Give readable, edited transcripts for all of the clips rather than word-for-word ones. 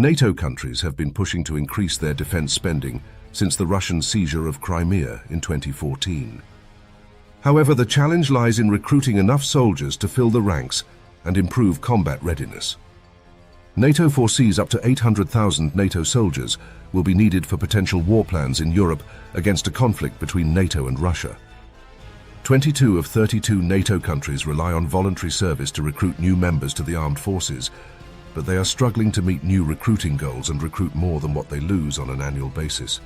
NATO countries have been pushing to increase their defense spending since the Russian seizure of Crimea in 2014. However, the challenge lies in recruiting enough soldiers to fill the ranks and improve combat readiness. NATO foresees up to 800,000 NATO soldiers will be needed for potential war plans in Europe against a conflict between NATO and Russia. 22 of 32 NATO countries rely on voluntary service to recruit new members to the armed forces, but they are struggling to meet new recruiting goals and recruit more than what they lose on an annual basis.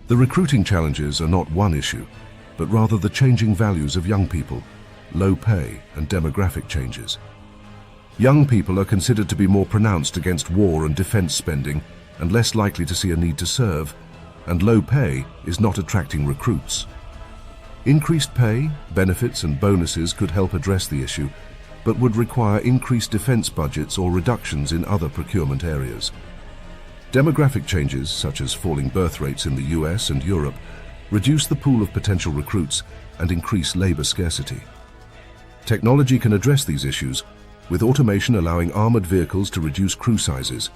The recruiting challenges are not one issue, but rather the changing values of young people, low pay, and demographic changes. Young people are considered to be more pronounced against war and defense spending and less likely to see a need to serve, and low pay is not attracting recruits. Increased pay, benefits, and bonuses could help address the issue, but would require increased defense budgets or reductions in other procurement areas. Demographic changes, such as falling birth rates in the US and Europe, reduce the pool of potential recruits and increase labor scarcity. Technology can address these issues, with automation allowing armored vehicles to reduce crew sizes,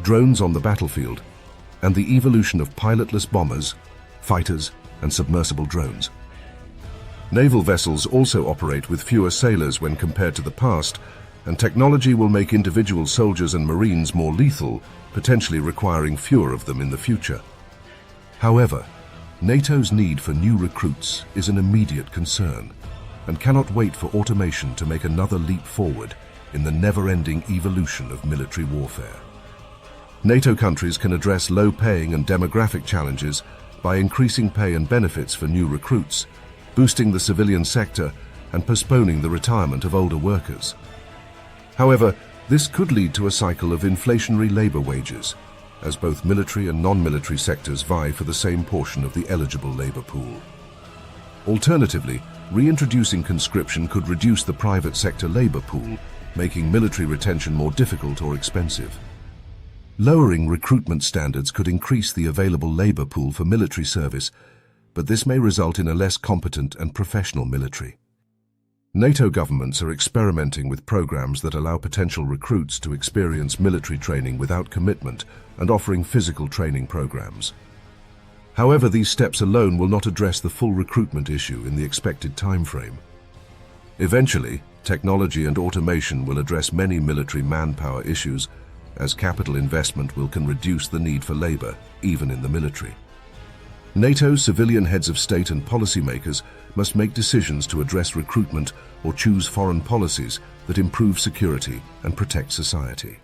drones on the battlefield, and the evolution of pilotless bombers, fighters, and submersible drones. Naval vessels also operate with fewer sailors when compared to the past, and technology will make individual soldiers and marines more lethal, potentially requiring fewer of them in the future. However, NATO's need for new recruits is an immediate concern and cannot wait for automation to make another leap forward in the never-ending evolution of military warfare. NATO countries can address low-paying and demographic challenges by increasing pay and benefits for new recruits, boosting the civilian sector, and postponing the retirement of older workers. However, this could lead to a cycle of inflationary labor wages, as both military and non-military sectors vie for the same portion of the eligible labor pool. Alternatively, reintroducing conscription could reduce the private sector labor pool, making military retention more difficult or expensive. Lowering recruitment standards could increase the available labor pool for military service, but this may result in a less competent and professional military. NATO governments are experimenting with programs that allow potential recruits to experience military training without commitment and offering physical training programs. However, these steps alone will not address the full recruitment issue in the expected time frame. Eventually, technology and automation will address many military manpower issues, as capital investment can reduce the need for labor, even in the military. NATO's civilian heads of state and policymakers must make decisions to address recruitment or choose foreign policies that improve security and protect society.